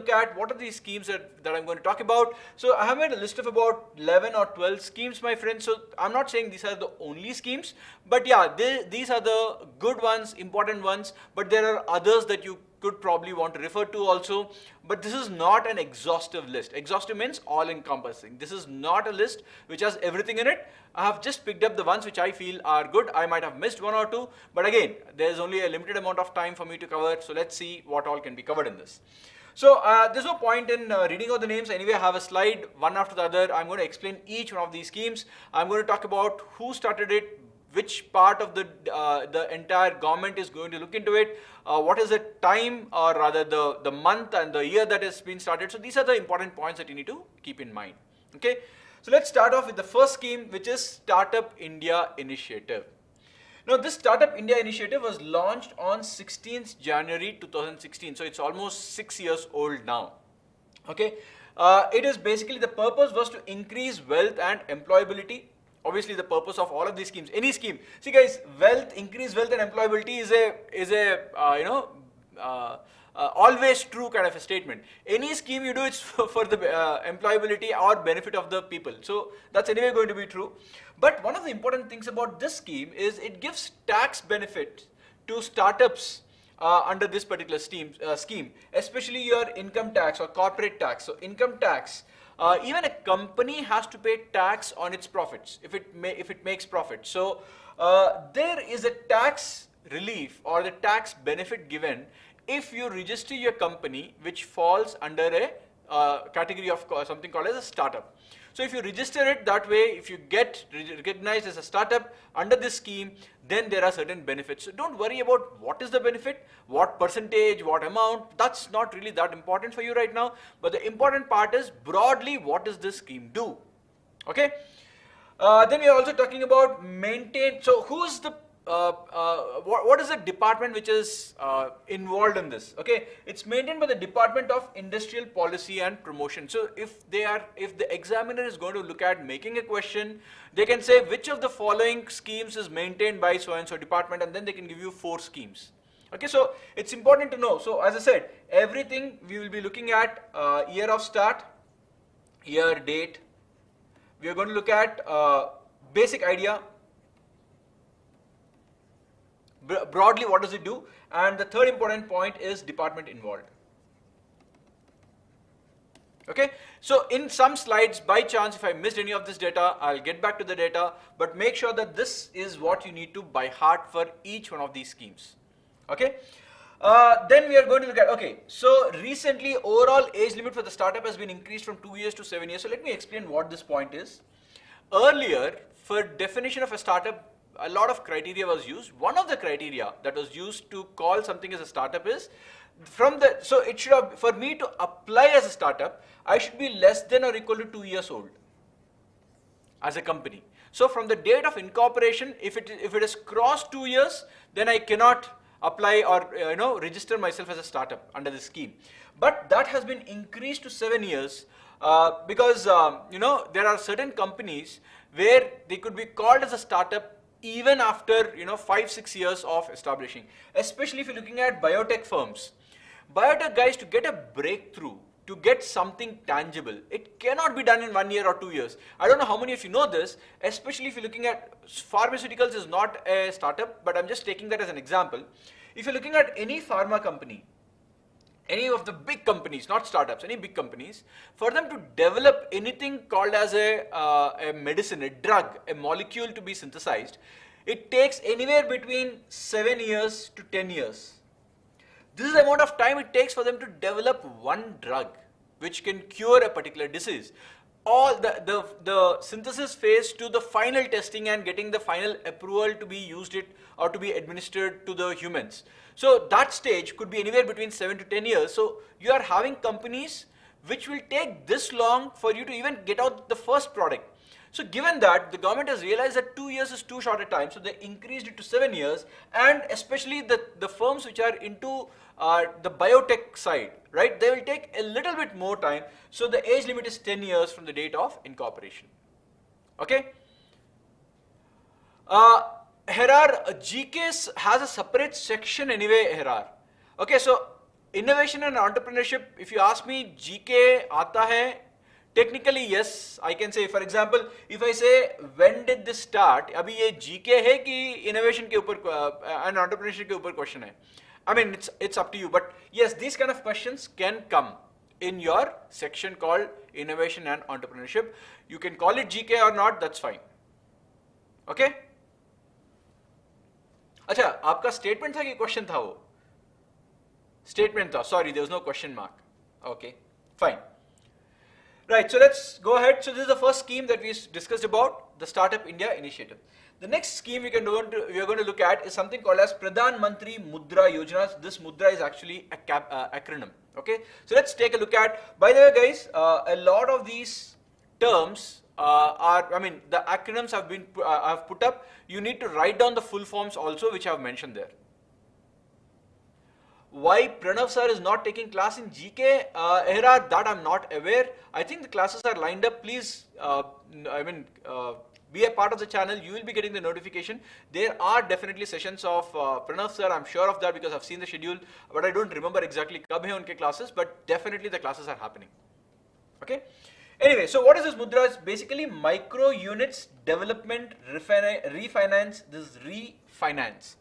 look at what are these schemes that I'm going to talk about. So I have made a list of about 11 or 12 schemes, my friends. So I'm not saying these are the only schemes, but yeah, these are the good ones, important ones, but there are others that you could probably want to refer to also. But this is not an exhaustive list. Exhaustive means all encompassing. This is not a list which has everything in it. I have just picked up the ones which I feel are good. I might have missed one or two, but again, there's only a limited amount of time for me to cover, so let's see what all can be covered in this. So there's no point in reading out the names. Anyway, I have a slide one after the other. I'm going to explain each one of these schemes. I'm going to talk about who started it, which part of the entire government is going to look into it, what is the time, or rather the month and the year that has been started. So these are the important points that you need to keep in mind. Okay, so let's start off with the first scheme, which is Startup India Initiative. Now, this Startup India Initiative was launched on 16th January 2016, so it's almost 6 years old now. Okay, it is basically, the purpose was to increase wealth and employability. Obviously, the purpose of all of these schemes, any scheme. See, guys, increase wealth and employability is a always true kind of a statement. Any scheme you do, it's for the employability or benefit of the people. So that's anyway going to be true. But one of the important things about this scheme is it gives tax benefit to startups under this particular scheme, especially your income tax or corporate tax. So income tax. Even a company has to pay tax on its profits if it makes profit. So there is a tax relief or the tax benefit given if you register your company, which falls under a category of something called as a startup. So if you register it that way, if you get recognized as a startup under this scheme, then there are certain benefits. So don't worry about what is the benefit, what percentage, what amount. That's not really that important for you right now. But the important part is broadly, what does this scheme do? Okay. Then we are also talking about maintain. So who's the what is the department which is involved in this? Okay, it's maintained by the Department of Industrial Policy and Promotion. So if the examiner is going to look at making a question, they can say which of the following schemes is maintained by so and so department, and then they can give you 4 schemes. Okay, so it's important to know. So as I said, everything we will be looking at year of start, year, date. We are going to look at basic idea. Broadly, what does it do? And the third important point is department involved. Okay, so in some slides, by chance, if I missed any of this data, I'll get back to the data, but make sure that this is what you need to by heart for each one of these schemes. Okay, then we are going to look at, okay, so recently overall age limit for the startup has been increased from 2 years to 7 years. So let me explain what this point is. Earlier, for definition of a startup, a lot of criteria was used. One of the criteria that was used to call something as a startup is so it should have, for me to apply as a startup, I should be less than or equal to 2 years old as a company. So from the date of incorporation, if it is crossed 2 years, then I cannot apply or register myself as a startup under this scheme. But that has been increased to 7 years because there are certain companies where they could be called as a startup even after 5-6 years of establishing, especially if you're looking at biotech firms. Biotech guys, to get a breakthrough, to get something tangible, it cannot be done in 1 year or 2 years. I don't know how many of you know this, especially if you're looking at pharmaceuticals is not a startup, but I'm just taking that as an example. If you're looking at any pharma company, any of the big companies, not startups, any big companies, for them to develop anything called as a medicine, a drug, a molecule to be synthesized, it takes anywhere between 7 years to 10 years. This is the amount of time it takes for them to develop one drug which can cure a particular disease. All the synthesis phase to the final testing and getting the final approval to be used it or to be administered to the humans. So that stage could be anywhere between 7 to 10 years. So you are having companies which will take this long for you to even get out the first product. So given that, the government has realized that 2 years is too short a time, so they increased it to 7 years, and especially the firms which are into the biotech side, right, they will take a little bit more time, so the age limit is 10 years from the date of incorporation. Okay? Here GK has a separate section anyway, here. Okay, so Innovation and entrepreneurship, if you ask me, GK aata hai? Technically, yes, I can say. For example, if I say, when did this start? Abhi ye GK hai ki innovation ke upar and entrepreneurship ke upar question hai? I mean, it's up to you. But yes, these kind of questions can come in your section called Innovation and Entrepreneurship. You can call it GK or not, that's fine. Okay? अच्छा, आपका statement था कि question था वो? Statement था, sorry, there was no question mark. Okay, fine. Right, so let's go ahead. So this is the first scheme that we discussed about, the Startup India initiative. The next scheme we are going to look at is something called as Pradhan Mantri Mudra Yojana. This Mudra is actually a acronym. Okay, so let's take a look at. By the way, guys, a lot of these terms the acronyms have been I've put up. You need to write down the full forms also, which I have mentioned there. Why Pranav sir is not taking class in GK? Ehra, that I'm not aware. I think the classes are lined up. Please, be a part of the channel. You will be getting the notification. There are definitely sessions of Pranav sir. I'm sure of that because I've seen the schedule, but I don't remember exactly kab hai unke classes. But definitely the classes are happening. Okay. Anyway, so what is this mudra? It's basically micro units development refinance. This is refinance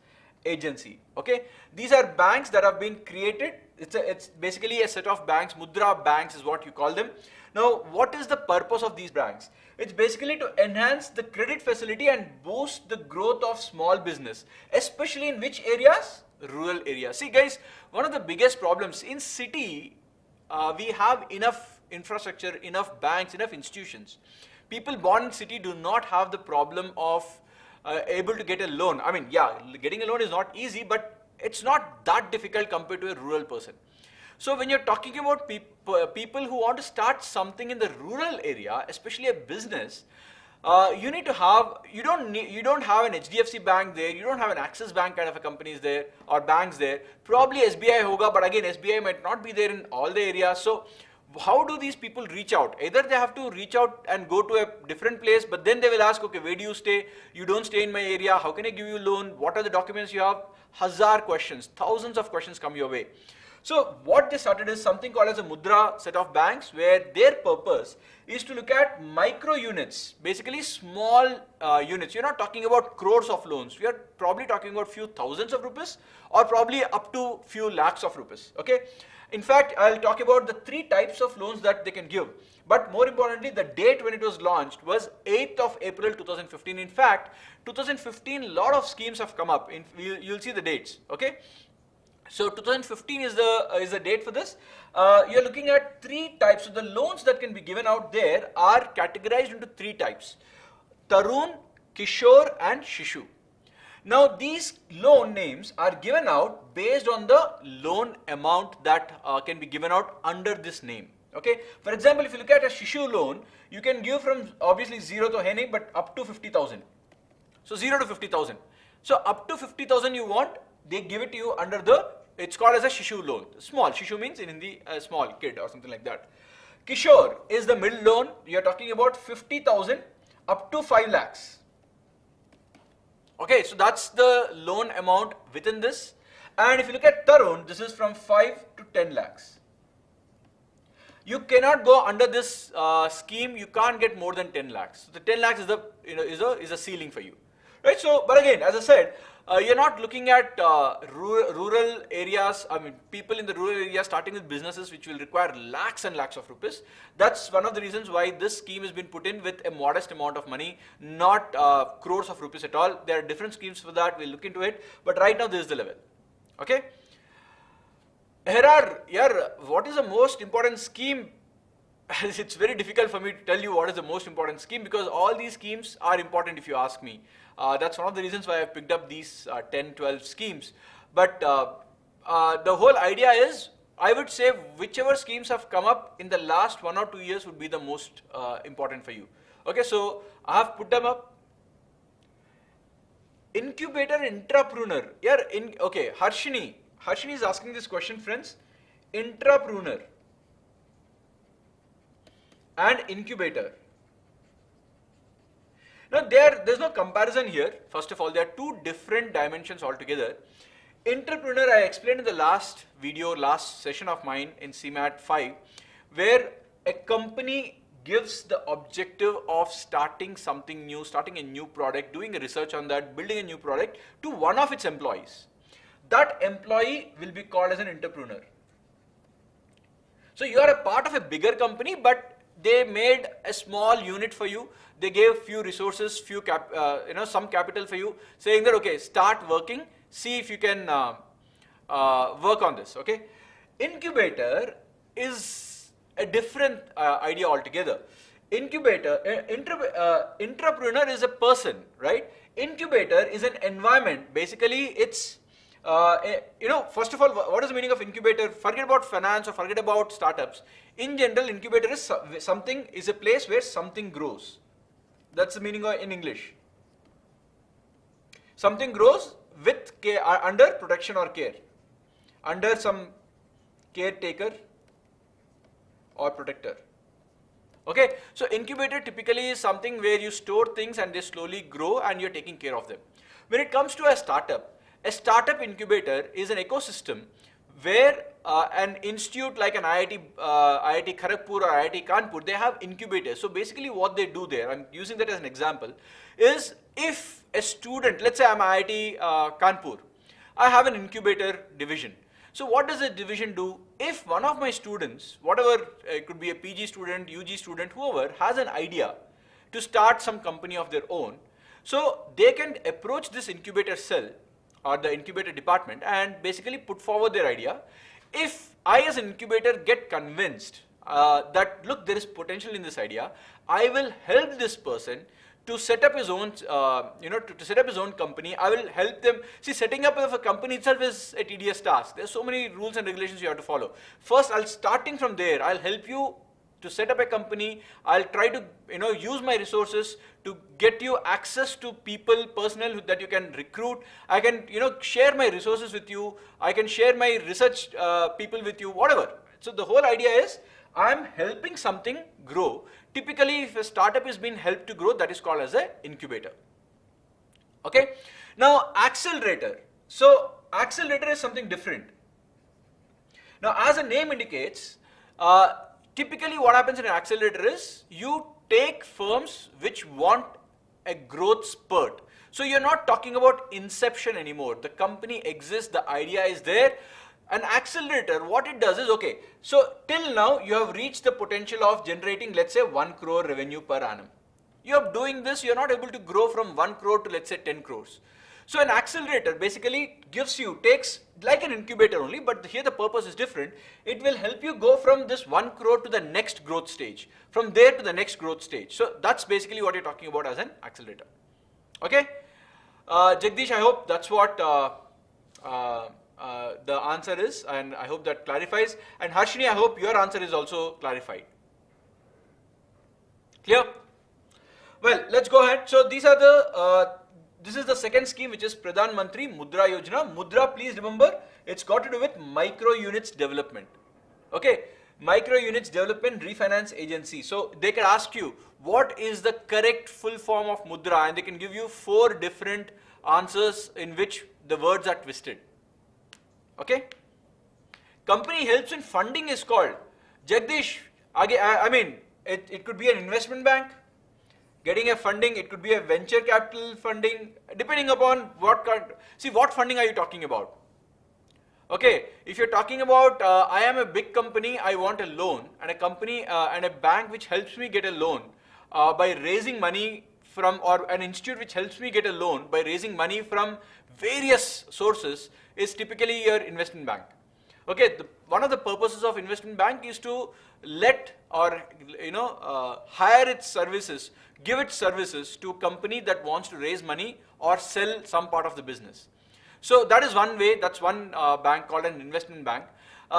agency. Okay, these are banks that have been created. It's basically a set of banks. Mudra banks is what you call them. Now, what is the purpose of these banks? It's basically to enhance the credit facility and boost the growth of small business, especially in which areas? Rural areas. See, guys, one of the biggest problems in city, we have enough infrastructure, enough banks, enough institutions. People born in city do not have the problem of able to get a loan. I mean, yeah, getting a loan is not easy, but it's not that difficult compared to a rural person. So when you're talking about people who want to start something in the rural area, especially a business, you need to have, you don't have an HDFC bank there, you don't have an Axis Bank kind of a companies there or banks there. Probably SBI hoga, but again SBI might not be there in all the areas. So how do these people reach out? Either they have to reach out and go to a different place, but then they will ask, okay, where do you stay? You don't stay in my area. How can I give you a loan? What are the documents you have? Hazar questions, thousands of questions come your way. So what they started is something called as a Mudra set of banks, where their purpose is to look at micro units, basically small units. You're not talking about crores of loans. We are probably talking about few thousands of rupees or probably up to few lakhs of rupees. Okay. In fact, I'll talk about the 3 types of loans that they can give. But more importantly, the date when it was launched was 8th of April 2015. In fact, 2015, a lot of schemes have come up. You'll see the dates. Okay. So 2015 is the date for this. You're looking at 3 types. So the loans that can be given out there are categorized into 3 types: Tarun, Kishore, and Shishu. Now these loan names are given out based on the loan amount that can be given out under this name. Okay. For example, if you look at a Shishu loan, you can give from obviously 0 to Hene, but up to 50,000. So 0 to 50,000. So up to 50,000 you want, they give it to you under it's called as a Shishu loan. Small. Shishu means in Hindi a small kid or something like that. Kishore is the middle loan. You are talking about 50,000 up to 5 lakhs. Okay, so that's the loan amount within this. And if you look at Tarun, this is from 5 to 10 lakhs. You cannot go under this scheme. You can't get more than 10 lakhs. So the 10 lakhs is is a ceiling for you, right? So, but again, as I said, you're not looking at rural areas. I mean, people in the rural area starting with businesses which will require lakhs and lakhs of rupees. That's one of the reasons why this scheme has been put in with a modest amount of money, not crores of rupees at all. There are different schemes for that. We'll look into it. But right now, this is the level. Okay. What is the most important scheme? It's very difficult for me to tell you what is the most important scheme because all these schemes are important if you ask me. That's one of the reasons why I've picked up these 10, 12 schemes. But the whole idea is, I would say whichever schemes have come up in the last 1 or 2 years would be the most important for you. Okay, so I have put them up. Incubator entrepreneur. Okay, Harshini is asking this question, friends. Entrepreneur and incubator. Now there's no comparison here. First of all, there are 2 different dimensions altogether. entrepreneur, I explained in the last video, last session of mine in CMAT 5, where a company gives the objective of starting something new, starting a new product, doing a research on that, building a new product to one of its employees. That employee will be called as an entrepreneur. So you are a part of a bigger company, but they made a small unit for you. They gave few resources, some capital for you, saying that, okay, start working, see if you can work on this, okay. Incubator is a different idea altogether. Entrepreneur is a person, right? Incubator is an environment. Basically, it's, first of all, what is the meaning of incubator? Forget about finance or forget about startups. In general, incubator is is a place where something grows. That's the meaning in English. Something grows with care, under protection or care, under some caretaker or protector. Okay, so incubator typically is something where you store things and they slowly grow and you're taking care of them. When it comes to a startup incubator is an ecosystem where an institute like an IIT Kharagpur or IIT Kanpur, they have incubators. So basically what they do there, I'm using that as an example, is if a student, let's say I'm IIT Kanpur, I have an incubator division. So what does the division do? If one of my students, whatever, it could be a PG student, UG student, whoever, has an idea to start some company of their own, so they can approach this incubator cell or the incubator department and basically put forward their idea. If I as an incubator get convinced that, look, there is potential in this idea, I will help this person to set up his own, to set up his own company. I will help them. See, setting up of a company itself is a tedious task. There's so many rules and regulations you have to follow. First, starting from there, I'll help you to set up a company. I'll try to, use my resources to get you access to people, personnel that you can recruit. I can, share my resources with you. I can share my research people with you, whatever. So the whole idea is, I'm helping something grow. Typically, if a startup is being helped to grow, that is called as an incubator. Okay. Now, accelerator. So, accelerator is something different. Now, as the name indicates, typically what happens in an accelerator is, you take firms which want a growth spurt. So, you're not talking about inception anymore. The company exists, the idea is there. An accelerator, what it does is, okay, so till now you have reached the potential of generating, let's say, 1 crore revenue per annum. You're doing this, you're not able to grow from 1 crore to, let's say, 10 crores. So an accelerator basically takes like an incubator only, but here the purpose is different. It will help you go from this 1 crore to the next growth stage, from there to the next growth stage. So that's basically what you're talking about as an accelerator. Okay? Jagdish, I hope that's what the answer is, and I hope that clarifies. And Harshini, I hope your answer is also clarified. Clear? Well, let's go ahead. So these are the, this is the second scheme, which is Pradhan Mantri Mudra Yojana. Mudra, please remember, it's got to do with micro units development. Okay, micro units development refinance agency. So they can ask you, what is the correct full form of Mudra? And they can give you 4 different answers in which the words are twisted. Okay. Company helps in funding is called. Jagdish, I mean, it could be an investment bank, getting a funding, it could be a venture capital funding, depending upon what kind. See, what funding are you talking about? Okay, if you're talking about, I am a big company, I want a loan, and a company and a bank which helps me get a loan by raising money from, or an institute which helps me get a loan by raising money from various sources, is typically your investment bank. Okay, one of the purposes of investment bank is to let or hire its services, give its services to a company that wants to raise money or sell some part of the business. So that is one way, that's one bank called an investment bank.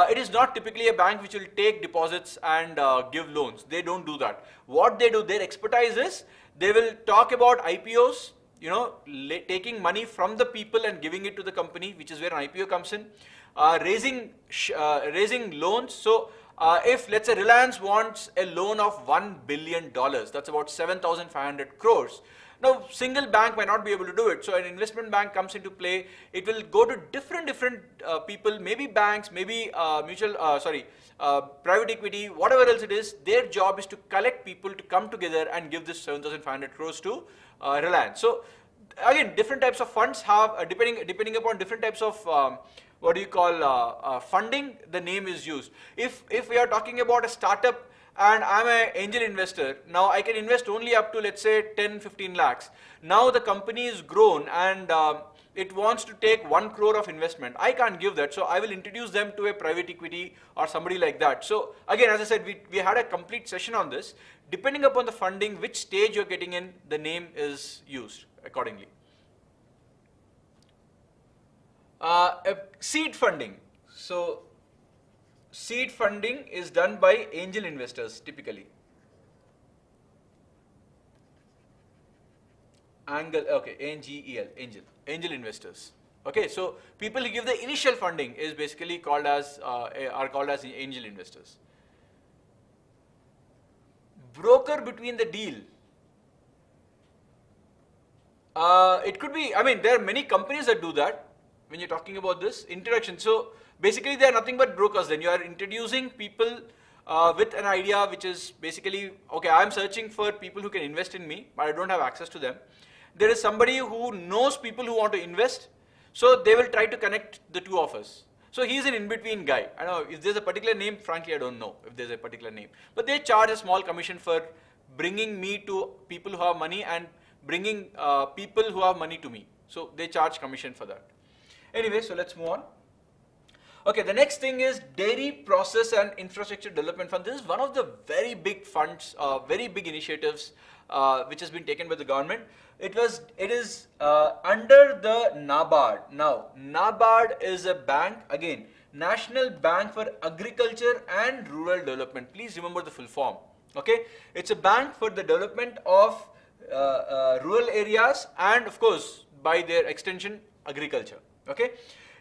It is not typically a bank which will take deposits and give loans. They don't do that. What they do, their expertise is, they will talk about IPOs, taking money from the people and giving it to the company, which is where an IPO comes in, raising loans. So if, let's say, Reliance wants a loan of $1 billion, that's about 7,500 crores, Now, single bank might not be able to do it. So an investment bank comes into play. It will go to different people, maybe banks, maybe private equity, whatever else it is. Their job is to collect people to come together and give this 7,500 crores to Reliance. So again, different types of funds have, depending upon different types of funding, the name is used. If we are talking about a startup and I'm an angel investor, now I can invest only up to, let's say, 10-15 lakhs. Now the company is grown and it wants to take 1 crore of investment. I can't give that, so I will introduce them to a private equity or somebody like that. So again, as I said, we had a complete session on this. Depending upon the funding, which stage you're getting in, the name is used accordingly. Seed funding. So seed funding is done by angel investors typically. Angel investors. Okay, so people who give the initial funding is basically called as angel investors. Broker between the deal. It could be, I mean, there are many companies that do that. When you're talking about this introduction, so basically they are nothing but brokers. Then you are introducing people with an idea which is basically, okay, I am searching for people who can invest in me, but I don't have access to them. There is somebody who knows people who want to invest, so they will try to connect the two of us. So he's an in-between guy. I don't know if there's a particular name, frankly I don't know if there's a particular name, but they charge a small commission for bringing me to people who have money and bringing people who have money to me. So they charge commission for that. Anyway, so let's move on. Okay, the next thing is Dairy Process and Infrastructure Development Fund. This is one of the very big funds, very big initiatives which has been taken by the government. It is under the NABARD. Now, NABARD is a bank, again, National Bank for Agriculture and Rural Development. Please remember the full form. Okay, it's a bank for the development of rural areas and, of course, by their extension, agriculture. Okay,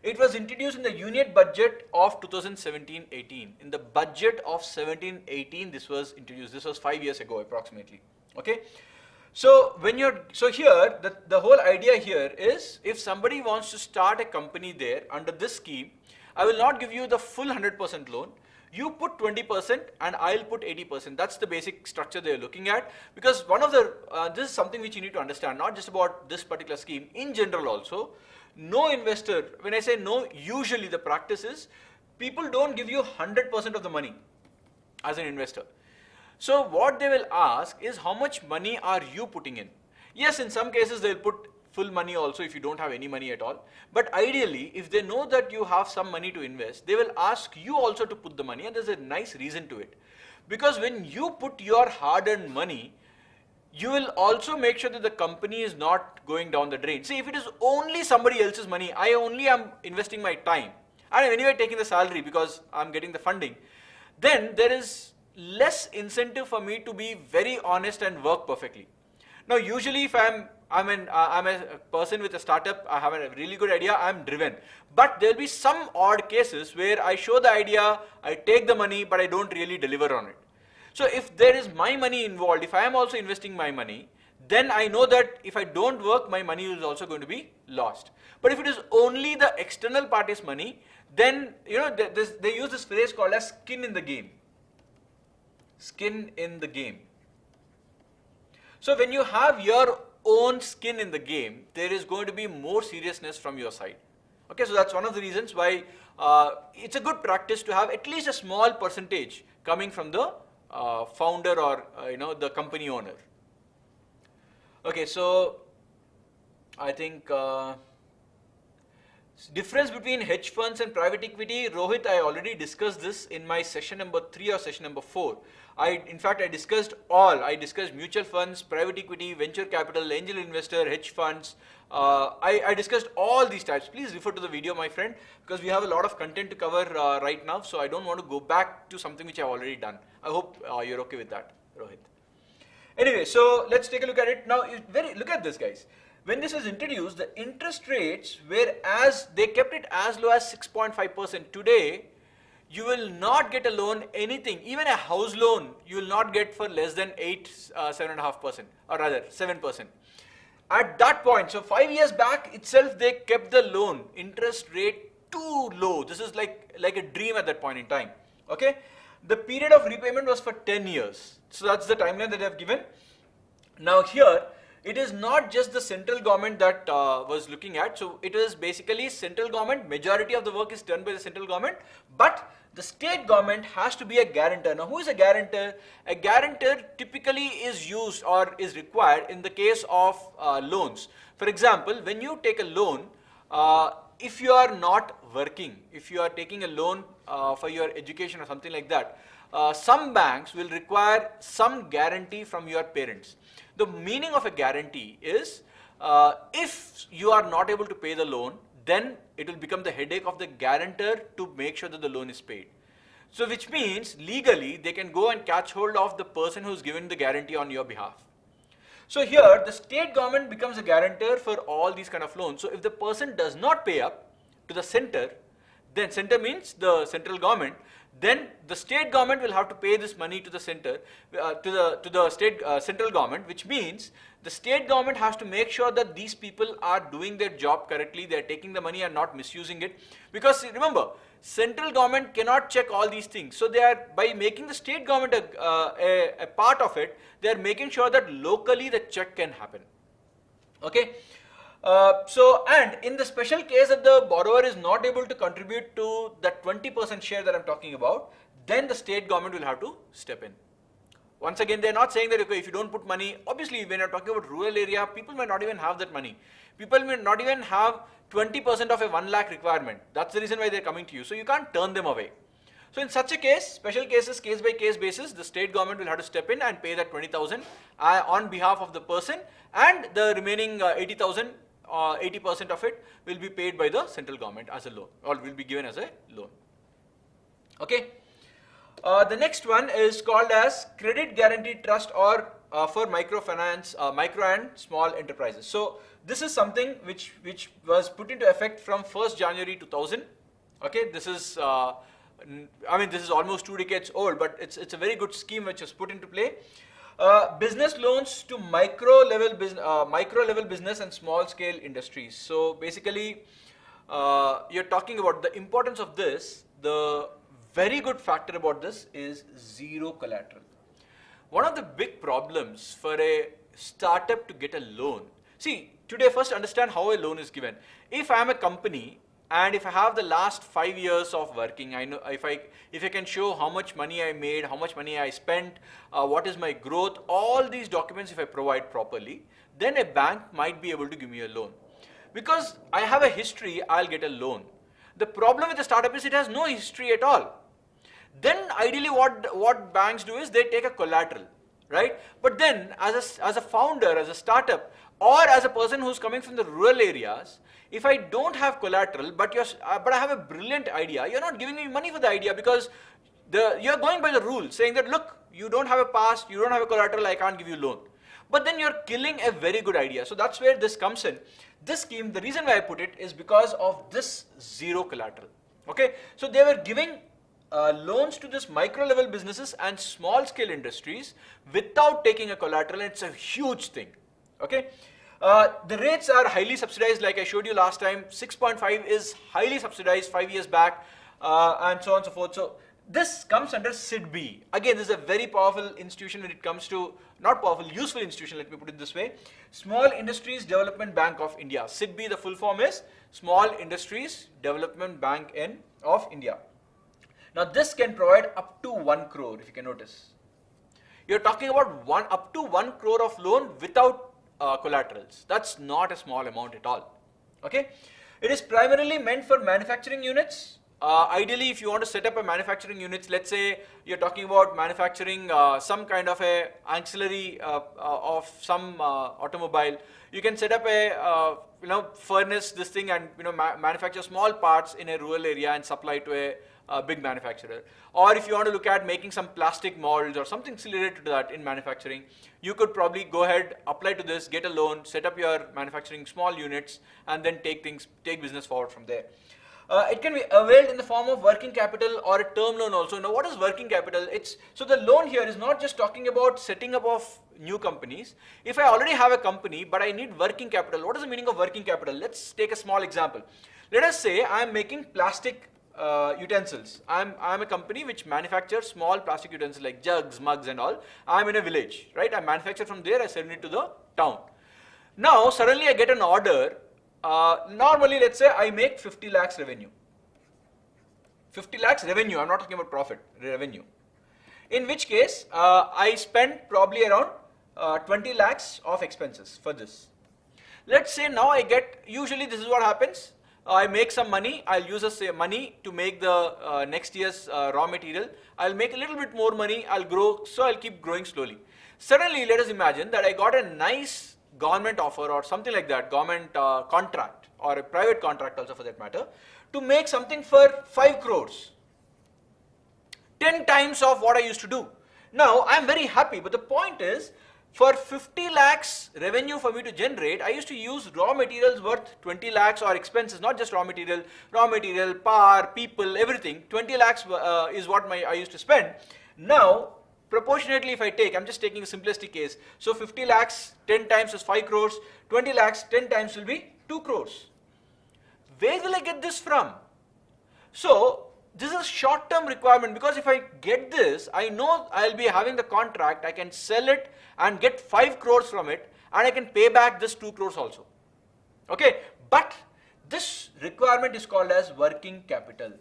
it was introduced in the Union Budget of 2017-18. In the budget of 17-18, this was introduced. This was 5 years ago, approximately. Okay, so here the whole idea here is if somebody wants to start a company there under this scheme, I will not give you the full 100% loan. You put 20% and I'll put 80%. That's the basic structure they're looking at, because one of the this is something which you need to understand, not just about this particular scheme, in general also. No investor, when I say no, usually the practice is people don't give you 100% of the money as an investor. So what they will ask is how much money are you putting in? Yes, in some cases they'll put full money also if you don't have any money at all. But ideally, if they know that you have some money to invest, they will ask you also to put the money, and there's a nice reason to it. Because when you put your hard-earned money, you will also make sure that the company is not going down the drain. See, if it is only somebody else's money, I only am investing my time, and I'm anyway taking the salary because I'm getting the funding, then there is less incentive for me to be very honest and work perfectly. Now, usually if I'm a person with a startup, I have a really good idea, I'm driven. But there will be some odd cases where I show the idea, I take the money, but I don't really deliver on it. So if there is my money involved, if I am also investing my money, then I know that if I don't work, my money is also going to be lost. But if it is only the external party's money, then they use this phrase called as skin in the game. Skin in the game. So when you have your own skin in the game, there is going to be more seriousness from your side. Okay, so that's one of the reasons why it's a good practice to have at least a small percentage coming from the founder or the company owner. Okay, so I think difference between hedge funds and private equity, Rohit, I already discussed this in my session number 3 or session number 4. In fact, I discussed all. I discussed mutual funds, private equity, venture capital, angel investor, hedge funds. I discussed all these types. Please refer to the video, my friend, because we have a lot of content to cover right now. So I don't want to go back to something which I've already done. I hope you're okay with that, Rohit. Anyway, so let's take a look at it. Now, look at this, guys. When this was introduced, the interest rates they kept it as low as 6.5%. Today, you will not get a loan, anything, even a house loan, you will not get for less than 7.5%, or rather 7%. At that point, so 5 years back itself, they kept the loan interest rate too low. This is like a dream at that point in time. Okay, the period of repayment was for 10 years. So that's the timeline that they have given. Now here, it is not just the central government that was looking at. So it is basically central government. Majority of the work is done by the central government, but the state government has to be a guarantor. Now, who is a guarantor? A guarantor typically is used or is required in the case of loans. For example, when you take a loan, if you are not working, if you are taking a loan for your education or something like that, some banks will require some guarantee from your parents. The meaning of a guarantee is if you are not able to pay the loan, then it will become the headache of the guarantor to make sure that the loan is paid. So which means legally they can go and catch hold of the person who's given the guarantee on your behalf. So here the state government becomes a guarantor for all these kind of loans. So if the person does not pay up to the center, then center means the central government, then the state government will have to pay this money to the center, to the state central government, which means the state government has to make sure that these people are doing their job correctly, they are taking the money and not misusing it. Because remember, central government cannot check all these things. So they are, by making the state government a part of it, they are making sure that locally the check can happen. Okay. And in the special case that the borrower is not able to contribute to that 20% share that I'm talking about, then the state government will have to step in. Once again, they're not saying that okay, if you don't put money, obviously when you're talking about rural area, people might not even have that money. People may not even have 20% of a 1 lakh requirement. That's the reason why they're coming to you. So you can't turn them away. So in such a case, special cases, case by case basis, the state government will have to step in and pay that 20,000 on behalf of the person, and the remaining 80,000, 80% of it will be paid by the central government as a loan, or will be given as a loan. Okay. The next one is called as Credit Guarantee Trust, or for microfinance, micro and small enterprises. So this is something which was put into effect from 1st January 2000. Okay, this is I mean, this is almost 2 decades old, but it's a very good scheme which was put into play. Business loans to micro level business and small scale industries. So basically, you're talking about the importance of this. The very good factor about this is zero collateral. One of the big problems for a startup to get a loan. See, today first understand how a loan is given. If I am a company and if I have the last 5 years of working, I know if I can show how much money I made, how much money I spent, what is my growth, all these documents if I provide properly, then a bank might be able to give me a loan. Because I have a history, I'll get a loan. The problem with the startup is it has no history at all. Then ideally what banks do is they take a collateral, right? But then as a founder, as a startup, or as a person who's coming from the rural areas, if I don't have collateral, but I have a brilliant idea, you're not giving me money for the idea, because you're going by the rule saying that, look, you don't have a past, you don't have a collateral, I can't give you a loan. But then you're killing a very good idea. So that's where this comes in. This scheme, the reason why I put it is because of this zero collateral. Okay, so they were giving loans to this micro level businesses and small scale industries without taking a collateral, and it's a huge thing. Okay, the rates are highly subsidized, like I showed you last time. 6.5 is highly subsidized 5 years back, and so on and so forth. So this comes under SIDB. Again, this is a very powerful institution when it comes to, not powerful, useful institution, let me put it this way. Small Industries Development Bank of India. SIDB, the full form is Small Industries Development Bank of India. Now this can provide up to 1 crore, if you can notice. You're talking about up to 1 crore of loan without collaterals. That's not a small amount at all. Okay, it is primarily meant for manufacturing units. Ideally, if you want to set up a manufacturing unit, let's say you're talking about manufacturing some kind of a ancillary of some automobile, you can set up a furnace, this thing, and manufacture small parts in a rural area and supply to a big manufacturer. Or if you want to look at making some plastic molds or something related to that in manufacturing, you could probably go ahead, apply to this, get a loan, set up your manufacturing small units, and then take business forward from there. It can be availed in the form of working capital or a term loan also. Now, what is working capital? So the loan here is not just talking about setting up of new companies. If I already have a company, but I need working capital, what is the meaning of working capital? Let's take a small example. Let us say I am making plastic utensils. I'm a company which manufactures small plastic utensils like jugs, mugs and all. I'm in a village, right? I manufacture from there, I send it to the town. Now, suddenly I get an order. Normally, let's say I make 50 lakhs revenue. 50 lakhs revenue, I'm not talking about profit, revenue. In which case, I spend probably around 20 lakhs of expenses for this. Let's say now I get, usually this is what happens. I make some money, I'll use this money to make the next year's raw material. I'll make a little bit more money, I'll grow, so I'll keep growing slowly. Suddenly, let us imagine that I got a nice government offer or something like that, government contract or a private contract also for that matter, to make something for 5 crores. 10 times of what I used to do. Now, I'm very happy, but the point is, for 50 lakhs revenue for me to generate, I used to use raw materials worth 20 lakhs or expenses, not just raw material, power, people, everything. 20 lakhs is what I used to spend. Now, proportionately if I take, I'm just taking a simplistic case. So 50 lakhs, 10 times is 5 crores, 20 lakhs, 10 times will be 2 crores. Where will I get this from? So, this is a short-term requirement because if I get this, I know I'll be having the contract, I can sell it and get 5 crores from it and I can pay back this 2 crores also. Okay, but this requirement is called as working capital.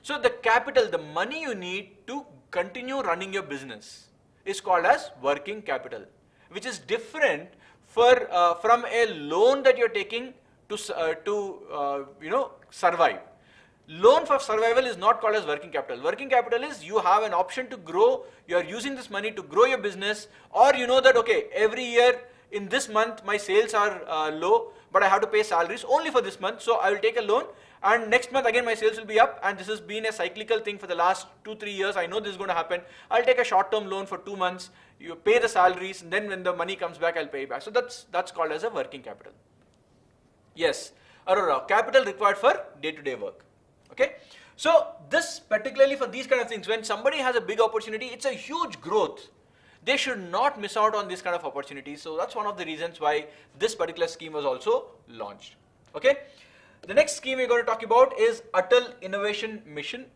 So the capital, the money you need to continue running your business is called as working capital, which is different from a loan that you're taking to survive. Loan for survival is not called as working capital. Working capital is you have an option to grow, you are using this money to grow your business, or you know that, okay, every year in this month my sales are low, but I have to pay salaries only for this month, so I will take a loan and next month again my sales will be up, and this has been a cyclical thing for the last 2-3 years. I know this is going to happen. I'll take a short-term loan for 2 months, you pay the salaries, and then when the money comes back, I'll pay it back. So that's called as a working capital. Yes, Aurora, capital required for day-to-day work. Okay, so this particularly for these kind of things, when somebody has a big opportunity, it's a huge growth. They should not miss out on this kind of opportunities. So that's one of the reasons why this particular scheme was also launched. Okay, the next scheme we're going to talk about is Atal Innovation Mission.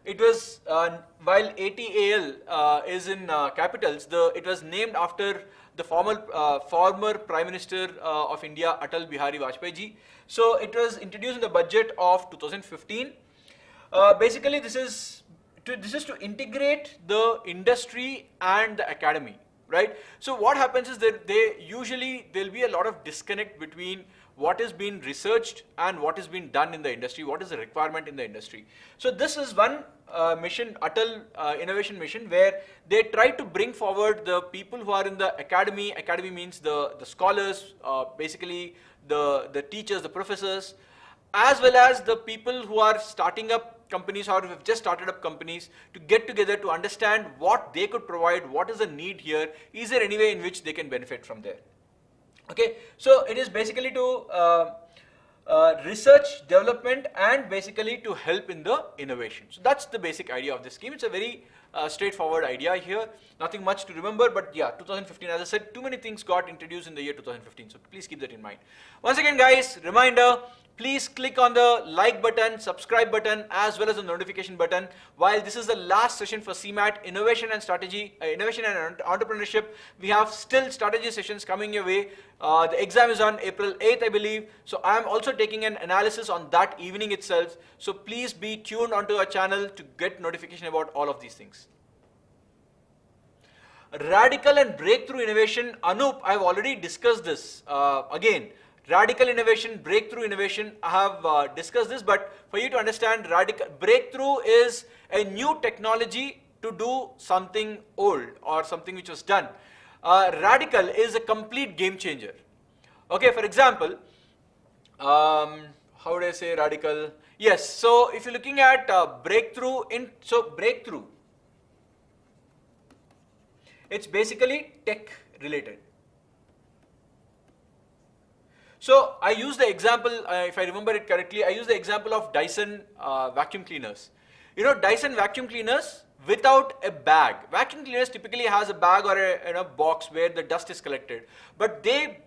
It was while ATAL is in capitals, it was named after the former Prime Minister of India, Atal Bihari Vajpayee ji. So it was introduced in the budget of 2015. Basically, this is to integrate the industry and the academy, right? So what happens is that there'll be a lot of disconnect between what is being researched and what is being done in the industry, what is the requirement in the industry. So this is one mission, Atal Innovation Mission, where they try to bring forward the people who are in the academy. Academy means the scholars, basically the teachers, the professors, as well as the people who are starting up companies or have just started up companies, to get together to understand what they could provide, what is the need here, is there any way in which they can benefit from there. Okay, so it is basically to research, development, and basically to help in the innovation. So that's the basic idea of this scheme. It's a very straightforward idea here, nothing much to remember, but yeah, 2015, as I said, too many things got introduced in the year 2015, so please keep that in mind. Once again guys, reminder, please click on the like button, subscribe button, as well as the notification button. While this is the last session for CMAT, Innovation and Entrepreneurship, we have still strategy sessions coming your way. The exam is on April 8th, I believe. So I am also taking an analysis on that evening itself. So please be tuned onto our channel to get notification about all of these things. Radical and breakthrough innovation, Anup, I have already discussed this. Again, radical innovation, breakthrough innovation, I have discussed this, but for you to understand, breakthrough is a new technology to do something old or something which was done. Radical is a complete game changer. Okay, for example, how would I say radical? Yes, so if you're looking at breakthrough, breakthrough, it's basically tech related. So I use the example, if I remember it correctly, I use the example of Dyson vacuum cleaners. You know, Dyson vacuum cleaners without a bag. Vacuum cleaners typically has a bag or a box where the dust is collected, but they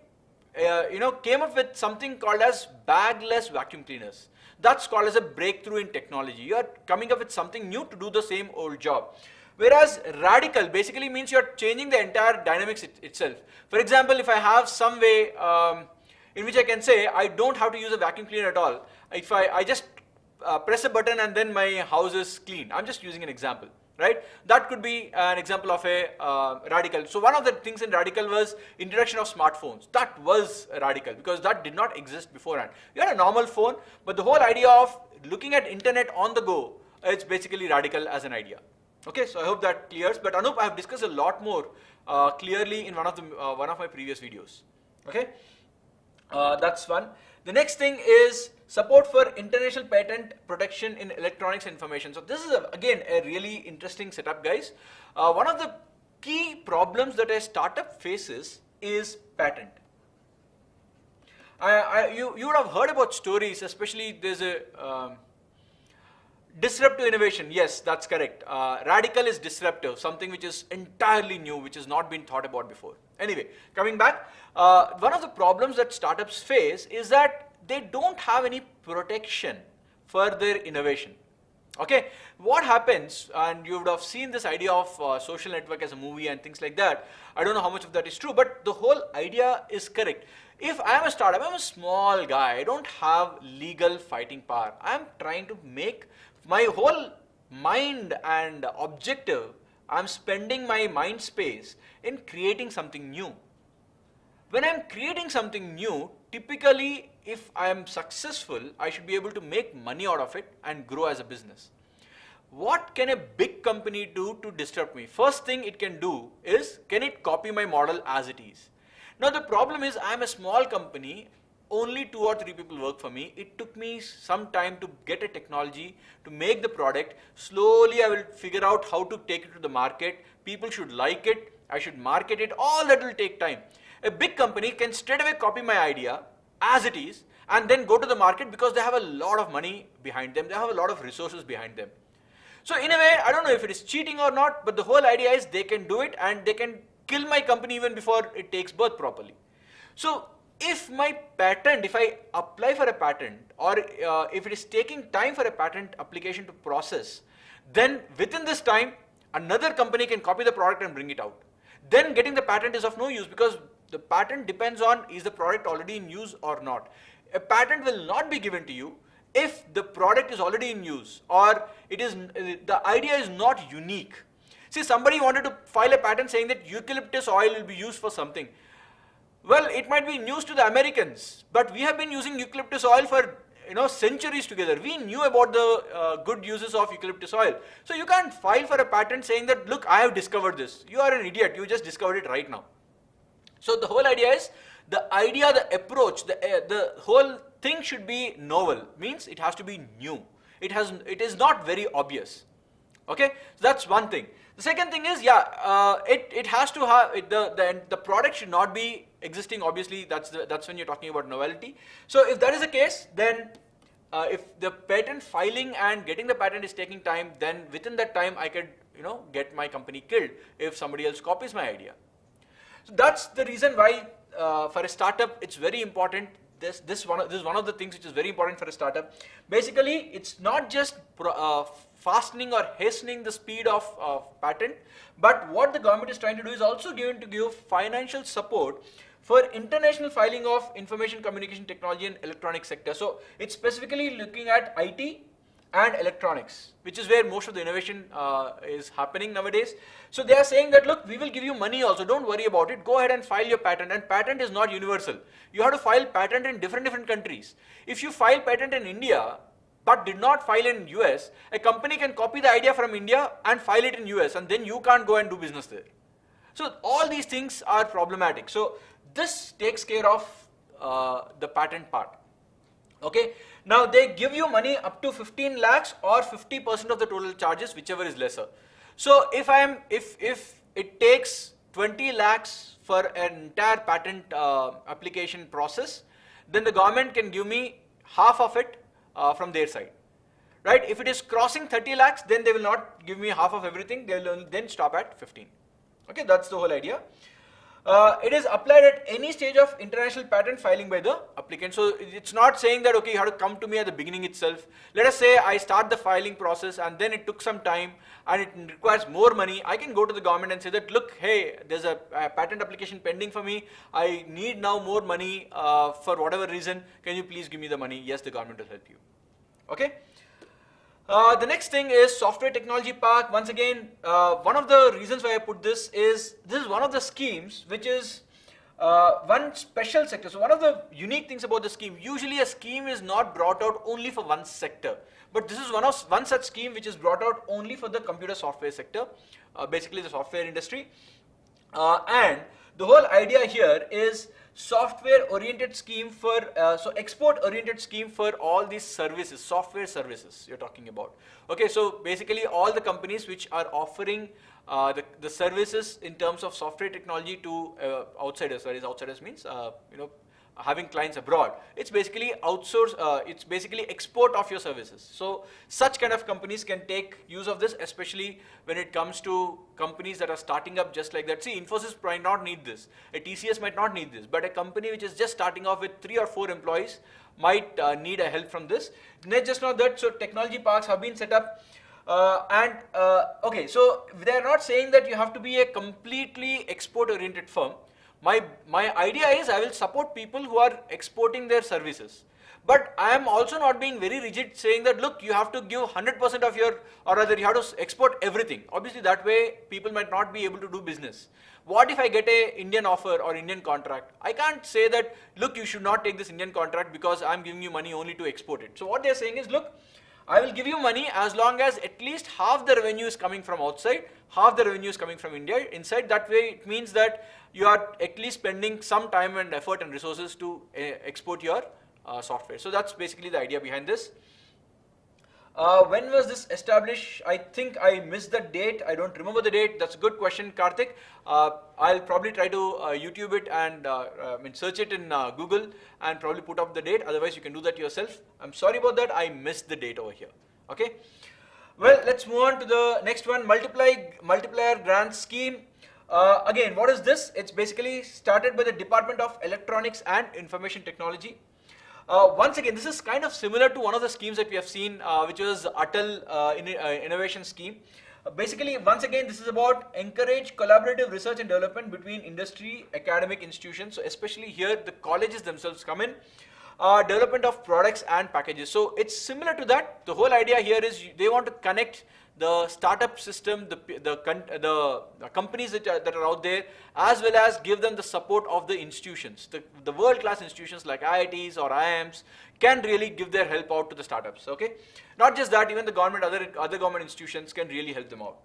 came up with something called as bagless vacuum cleaners. That's called as a breakthrough in technology. You are coming up with something new to do the same old job. Whereas radical basically means you're changing the entire dynamics itself. For example, if I have some way in which I can say I don't have to use a vacuum cleaner at all. If I just press a button and then my house is clean. I'm just using an example, right? That could be an example of a radical. So one of the things in radical was introduction of smartphones. That was radical because that did not exist beforehand. You had a normal phone, but the whole idea of looking at internet on the go, it's basically radical as an idea. Okay, so I hope that clears. But Anup, I have discussed a lot more clearly in one of my previous videos. Okay, that's one. The next thing is support for international patent protection in electronics and information. So this is again a really interesting setup, guys. One of the key problems that a startup faces is patent. You would have heard about stories, especially there's a disruptive innovation. Yes, that's correct. Radical is disruptive, something which is entirely new, which has not been thought about before. Anyway, coming back, one of the problems that startups face is that they don't have any protection for their innovation. Okay, what happens, and you would have seen this idea of social network as a movie and things like that. I don't know how much of that is true, but the whole idea is correct. If I am a startup, I'm a small guy, I don't have legal fighting power. I'm trying to make my whole mind and objective, I'm spending my mind space in creating something new. When I'm creating something new, typically if I am successful, I should be able to make money out of it and grow as a business. What can a big company do to disrupt me? First thing it can do is, can it copy my model as it is? Now the problem is I'm a small company, only 2 or 3 people work for me. It took me some time to get a technology, to make the product. Slowly I will figure out how to take it to the market. People should like it, I should market it, all that will take time. A big company can straight away copy my idea as it is and then go to the market because they have a lot of money behind them, they have a lot of resources behind them. So in a way, I don't know if it is cheating or not, but the whole idea is they can do it and they can kill my company even before it takes birth properly. So if my patent, if I apply for a patent or if it is taking time for a patent application to process, then within this time, another company can copy the product and bring it out. Then getting the patent is of no use because the patent depends on is the product already in use or not. A patent will not be given to you if the product is already in use or it is the idea is not unique. See, somebody wanted to file a patent saying that eucalyptus oil will be used for something. Well, it might be news to the Americans, but we have been using eucalyptus oil for centuries together. We knew about the good uses of eucalyptus oil. So you can't file for a patent saying that, look, I have discovered this. You are an idiot. You just discovered it right now. So the whole idea is, the idea, the approach, the whole thing should be novel. Means it has to be new. It is not very obvious. Okay, so that's one thing. The second thing is, it has to have the product should not be existing. Obviously, that's when you're talking about novelty. So if that is the case, then if the patent filing and getting the patent is taking time, then within that time I could get my company killed if somebody else copies my idea. So that's the reason why for a startup it's very important. This is one of the things which is very important for a startup. Basically, it's not just fastening or hastening the speed of patent, but what the government is trying to do is also going to give financial support for international filing of information communication technology and electronic sector. So it's specifically looking at IT and electronics, which is where most of the innovation is happening nowadays. So they are saying that, look, we will give you money also, don't worry about it, go ahead and file your patent. And patent is not universal. You have to file patent in different countries. If you file patent in India, but did not file in US, a company can copy the idea from India and file it in US, and then you can't go and do business there. So all these things are problematic. So this takes care of the patent part. Okay, now they give you money up to 15 lakhs or 50% of the total charges, whichever is lesser. So if it takes 20 lakhs for an entire patent application process, then the government can give me half of it from their side. right? If it is crossing 30 lakhs, then they will not give me half of everything. They will then stop at 15. Okay, that's the whole idea. It is applied at any stage of international patent filing by the applicant. So it's not saying that, okay, you have to come to me at the beginning itself. Let us say I start the filing process and then it took some time and it requires more money. I can go to the government and say that, look, hey, there's a patent application pending for me. I need now more money for whatever reason. Can you please give me the money? Yes, the government will help you. Okay. The next thing is software technology park. Once again, one of the reasons why I put this is one of the schemes which is one special sector. So one of the unique things about the scheme, usually a scheme is not brought out only for one sector, but this is one such scheme which is brought out only for the computer software sector, basically the software industry. And the whole idea here is software oriented scheme for so export oriented scheme for all these services, software services you're talking about. Okay, so basically all the companies which are offering the services in terms of software technology to outsiders. That is, outsiders means having clients abroad. It's basically outsource, it's basically export of your services. So such kind of companies can take use of this, especially when it comes to companies that are starting up just like that. See, Infosys might not need this, a TCS might not need this, but a company which is just starting off with 3 or 4 employees might need a help from this. Just not that, so technology parks have been set up. Okay, so they're not saying that you have to be a completely export oriented firm. My idea is I will support people who are exporting their services. But I am also not being very rigid saying that, look, you have to give 100% of your, or rather you have to export everything. Obviously that way people might not be able to do business. What if I get a Indian offer or Indian contract? I can't say that, look, you should not take this Indian contract because I'm giving you money only to export it. So what they're saying is, look, I will give you money as long as at least half the revenue is coming from outside, half the revenue is coming from India. Inside, that way it means that you are at least spending some time and effort and resources to export your software. So that's basically the idea behind this. When was this established? I think I missed the date. I don't remember the date. That's a good question, Karthik. I'll probably try to YouTube it and search it in Google and probably put up the date. Otherwise, you can do that yourself. I'm sorry about that. I missed the date over here. Okay. Well, let's move on to the next one. Multiplier grant scheme. Again, what is this? It's basically started by the Department of Electronics and Information Technology. Once again, this is kind of similar to one of the schemes that we have seen, which was Atal innovation scheme. Basically, once again, this is about encourage collaborative research and development between industry, academic institutions. So especially here, the colleges themselves come in. Development of products and packages. So it's similar to that. The whole idea here is they want to connect the startup system, the companies that are out there, as well as give them the support of the institutions. The world-class institutions like IITs or IIMs can really give their help out to the startups. Okay, not just that, even the government, other government institutions can really help them out.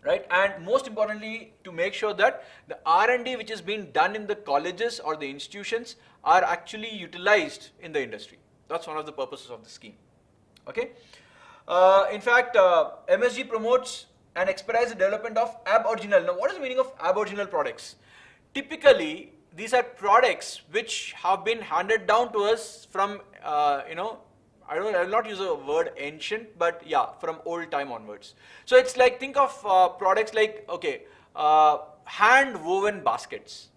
Right, and most importantly, to make sure that the R&D which is being done in the colleges or the institutions are actually utilized in the industry. That's one of the purposes of the scheme. Okay. In fact, MSG promotes and expedites the development of ab-original. Now, what is the meaning of ab-original products? Typically, these are products which have been handed down to us from, I will not use the word ancient, but yeah, from old time onwards. So it's like, think of products like, okay, hand-woven baskets.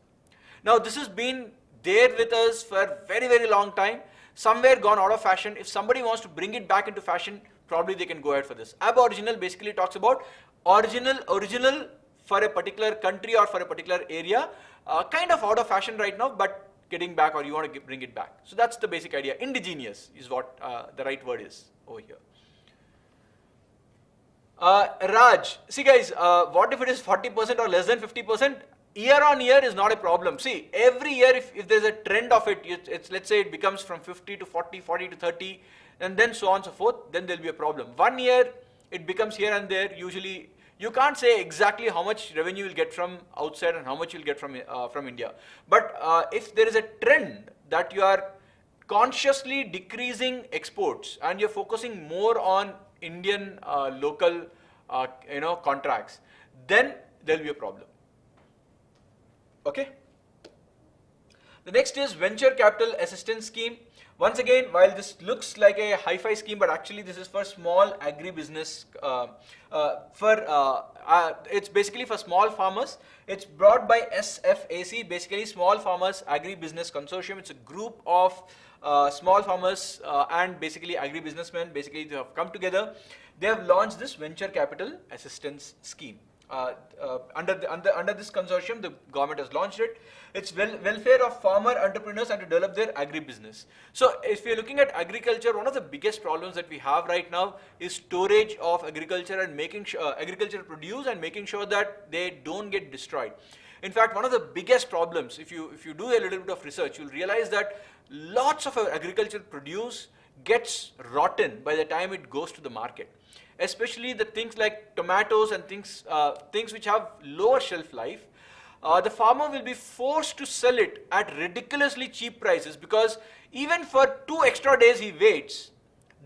Now, this has been there with us for a very, very long time. Somewhere gone out of fashion. If somebody wants to bring it back into fashion, probably they can go ahead for this. Ab-original basically talks about original for a particular country or for a particular area, kind of out of fashion right now, but getting back, or you want to bring it back. So that's the basic idea. Indigenous is what the right word is over here. Raj, see guys, what if it is 40% or less than 50%? Year on year is not a problem. See, every year if there's a trend of it, let's say it becomes from 50 to 40, 40 to 30, and then so on and so forth, then there'll be a problem. 1 year, it becomes here and there. Usually, you can't say exactly how much revenue you'll get from outside and how much you'll get from India. But if there is a trend that you are consciously decreasing exports and you're focusing more on Indian local contracts, then there'll be a problem. Okay. The next is venture capital assistance scheme. Once again, while this looks like a hi-fi scheme, but actually this is for small agri-business, it's basically for small farmers. It's brought by SFAC, basically Small Farmers Agri-Business Consortium. It's a group of small farmers and basically agri-businessmen. Basically, they have come together. They have launched this venture capital assistance scheme. Under this consortium, the government has launched it. It's welfare of farmer entrepreneurs and to develop their agri-business. So if you're looking at agriculture, one of the biggest problems that we have right now is storage of agriculture and making sure agriculture produce and making sure that they don't get destroyed. In fact, one of the biggest problems, if you do a little bit of research, you'll realize that lots of agriculture produce gets rotten by the time it goes to the market. Especially the things like tomatoes and things which have lower shelf life. The farmer will be forced to sell it at ridiculously cheap prices, because even for 2 extra days he waits,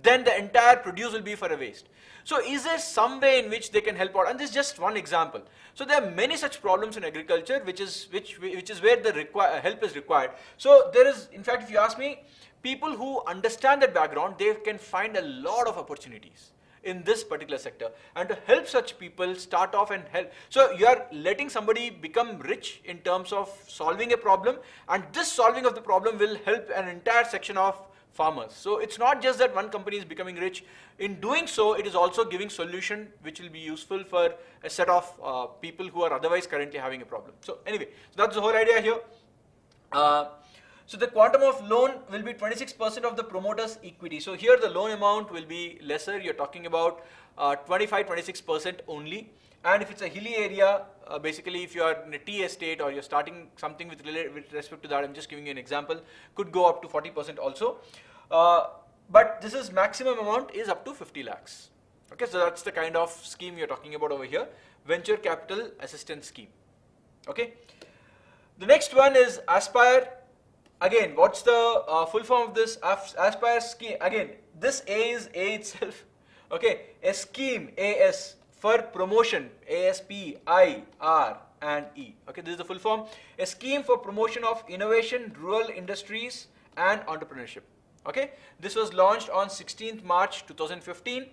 then the entire produce will be for a waste. So is there some way in which they can help out? And this is just one example. So there are many such problems in agriculture, which is where the help is required. So there is, in fact, if you ask me, people who understand that background, they can find a lot of opportunities in this particular sector, and to help such people start off and help. So you are letting somebody become rich in terms of solving a problem, and this solving of the problem will help an entire section of farmers. So it's not just that one company is becoming rich. In doing so, it is also giving solution which will be useful for a set of people who are otherwise currently having a problem. So anyway, so that's the whole idea here. So the quantum of loan will be 26% of the promoter's equity. So here the loan amount will be lesser. You're talking about 25-26% only. And if it's a hilly area, basically if you are in a tea estate or you're starting something with respect to that, I'm just giving you an example, could go up to 40% also. But this is maximum amount is up to 50 lakhs. Okay, so that's the kind of scheme you're talking about over here, venture capital assistance scheme. Okay. The next one is Aspire. Again, what's the full form of this? Aspire scheme. Again, this A is A itself. Okay, a scheme, AS, for promotion, ASPIR and E. Okay, this is the full form. A scheme for promotion of innovation, rural industries and entrepreneurship. Okay, this was launched on 16th March 2015.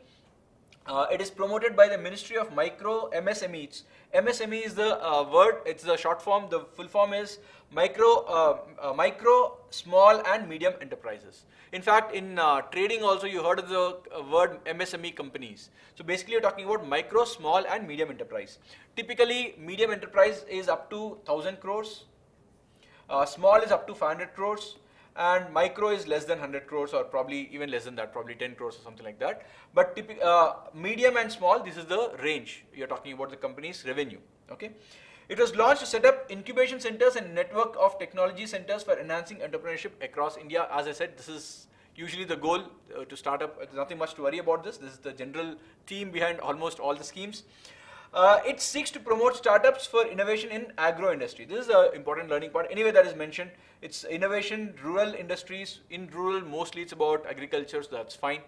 It is promoted by the Ministry of Micro MSMEs. MSME is the word, it's the short form. The full form is micro, small and medium enterprises. In fact, in trading also you heard of the word MSME companies. So basically you're talking about micro, small and medium enterprise. Typically medium enterprise is up to 1,000 crores, small is up to 500 crores, and micro is less than 100 crores or probably even less than that, probably 10 crores or something like that. But medium and small, this is the range. You're talking about the company's revenue. Okay. It was launched to set up incubation centers and network of technology centers for enhancing entrepreneurship across India. As I said, this is usually the goal to start up. There's nothing much to worry about this. This is the general theme behind almost all the schemes. It seeks to promote startups for innovation in agro industry. This is the important learning part. Anyway, that is mentioned. It's innovation, rural industries. In rural, mostly it's about agriculture, so that's fine.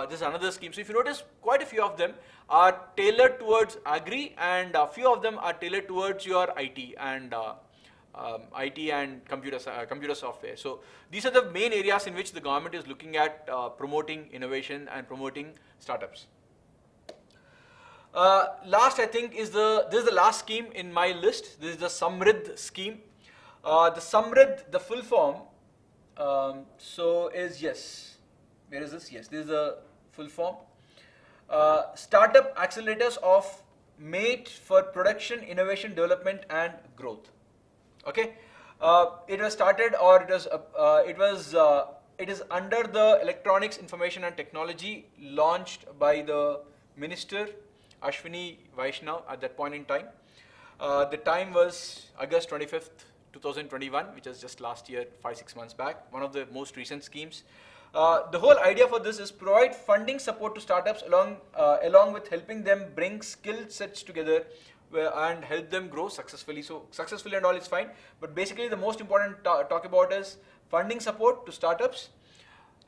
This is another scheme. So if you notice, quite a few of them are tailored towards agri, and a few of them are tailored towards your IT and computer software. So these are the main areas in which the government is looking at promoting innovation and promoting startups. Last, I think, this is the last scheme in my list. This is the Samrid scheme. The Samrid, the full form, is yes. Where is this? Yes, this is the full form. Startup accelerators of MATE for production, innovation, development, and growth. Okay, it was started, or it is under the Electronics, Information, and Technology, launched by the Minister Ashwini Vaishnav at that point in time. The time was August 25th, 2021, which was just last year, 5-6 months back, one of the most recent schemes. The whole idea for this is provide funding support to startups along with helping them bring skill sets together and help them grow successfully. So successfully and all is fine, but basically the most important talk about is funding support to startups,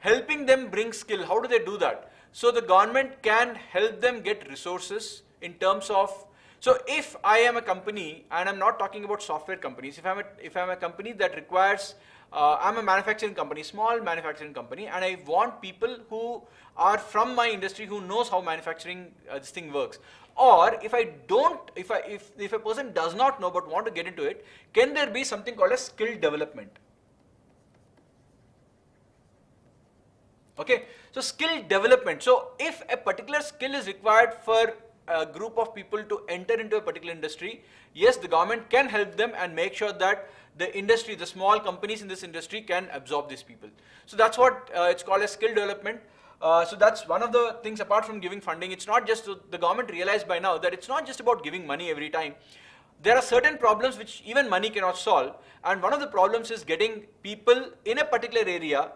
helping them bring skill. How do they do that? So the government can help them get resources in terms of, so if I am a company, and I'm not talking about software companies, if I'm a company that requires I'm a manufacturing company, small manufacturing company, and I want people who are from my industry who knows how manufacturing this thing works. Or if I don't, if a person does not know but want to get into it, can there be something called as skill development? Okay, so skill development. So if a particular skill is required for a group of people to enter into a particular industry, yes, the government can help them and make sure that the industry, the small companies in this industry can absorb these people. So that's what it's called as skill development. So that's one of the things apart from giving funding. It's not just, the government realized by now that it's not just about giving money every time. There are certain problems which even money cannot solve, and one of the problems is getting people in a particular area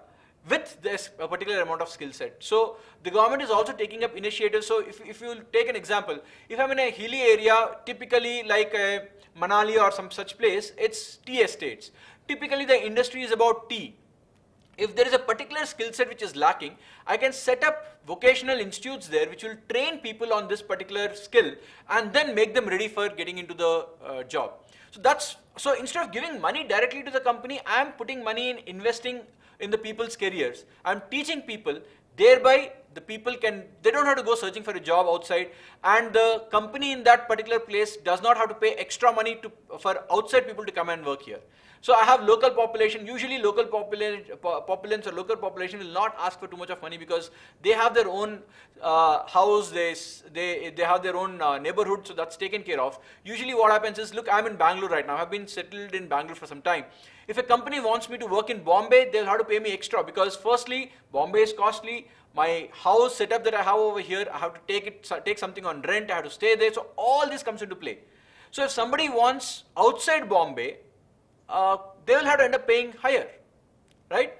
with this a particular amount of skill set. So the government is also taking up initiatives. So if you take an example, if I'm in a hilly area, typically like Manali or some such place, it's tea estates. Typically the industry is about tea. If there is a particular skill set which is lacking, I can set up vocational institutes there which will train people on this particular skill and then make them ready for getting into the job. So instead of giving money directly to the company, I am putting money in investing in the people's careers. I'm teaching people, thereby the people they don't have to go searching for a job outside, and the company in that particular place does not have to pay extra money for outside people to come and work here. So I have local population. Usually local populace or local population will not ask for too much of money because they have their own house, they have their own neighborhood, so that's taken care of. Usually what happens is, look, I'm in Bangalore right now. I've been settled in Bangalore for some time. If a company wants me to work in Bombay, they'll have to pay me extra because firstly, Bombay is costly. My house setup that I have over here, I have to take something on rent, I have to stay there. So all this comes into play. So if somebody wants outside Bombay, they will have to end up paying higher, right?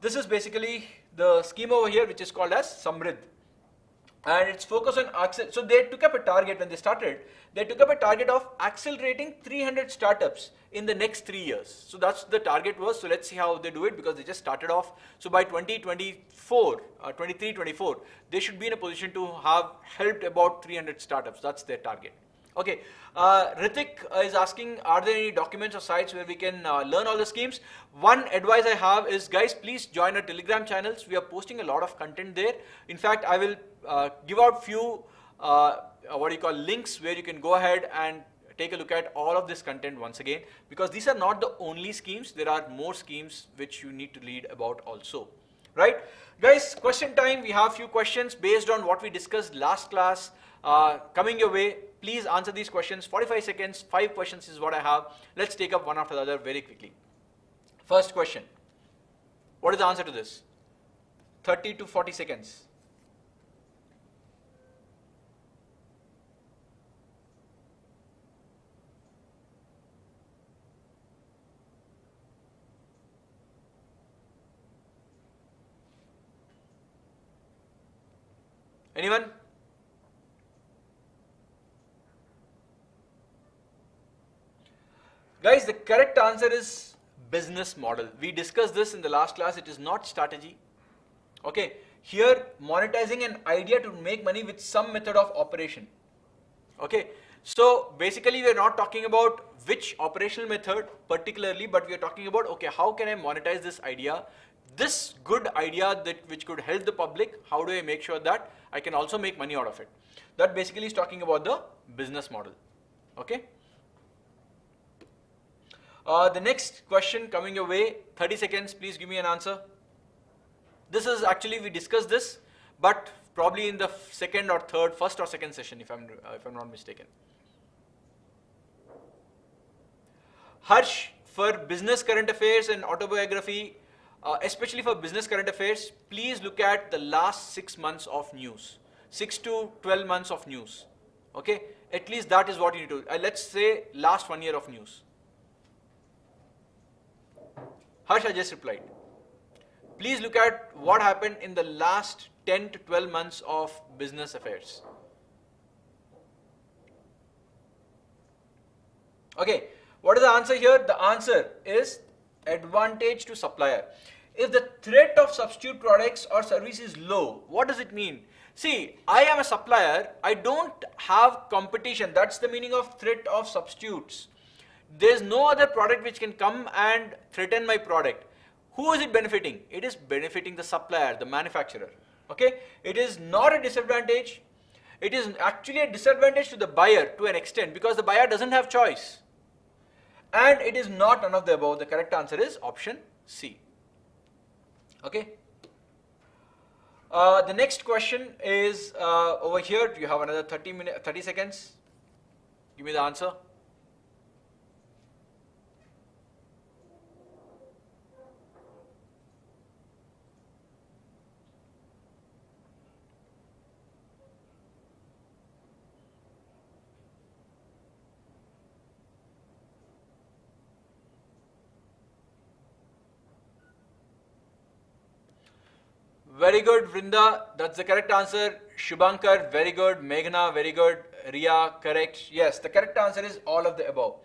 This is basically the scheme over here, which is called as Samrid. And it's focused on so they took up a target when they started. They took up a target of accelerating 300 startups in the next 3 years. So that's the target was. So let's see how they do it because they just started off. So by 2024, 23-24, they should be in a position to have helped about 300 startups. That's their target. Okay, Ritik is asking, are there any documents or sites where we can learn all the schemes? One advice I have is, guys, please join our Telegram channels. We are posting a lot of content there. In fact, I will give out few, links where you can go ahead and take a look at all of this content once again, because these are not the only schemes. There are more schemes which you need to read about also, right? Guys, question time. We have few questions based on what we discussed last class. Coming your way. Please answer these questions. 45 seconds, 5 questions is what I have. Let's take up one after the other very quickly. First question. What is the answer to this? 30 to 40 seconds. Anyone? Guys, the correct answer is business model. We discussed this in the last class. It is not strategy. Okay. Here, monetizing an idea to make money with some method of operation. Okay. So basically, we are not talking about which operational method particularly, but we are talking about, okay, how can I monetize this idea? This good idea which could help the public, how do I make sure that I can also make money out of it? That basically is talking about the business model. Okay. The next question coming your way, 30 seconds, please give me an answer. This is actually, we discussed this, but probably in the first or second session, if I'm not mistaken. Harsh, for business current affairs and autobiography, especially for business current affairs, please look at the last 6 months of news, 6 to 12 months of news. Okay, at least that is what you need to, let's say last 1 year of news. Harsh, I just replied. Please look at what happened in the last 10 to 12 months of business affairs. Okay, what is the answer here? The answer is advantage to supplier. If the threat of substitute products or service is low, what does it mean? See, I am a supplier. I don't have competition. That's the meaning of threat of substitutes. There's no other product which can come and threaten my product. Who is it benefiting? It is benefiting the supplier, the manufacturer. Okay? It is not a disadvantage. It is actually a disadvantage to the buyer to an extent because the buyer doesn't have choice. And it is not none of the above. The correct answer is option C. Okay? The next question is over here. You have another 30 seconds. Give me the answer. Very good, Vrinda. That's the correct answer. Shubhankar, very good. Meghna, very good. Ria, correct. Yes, the correct answer is all of the above.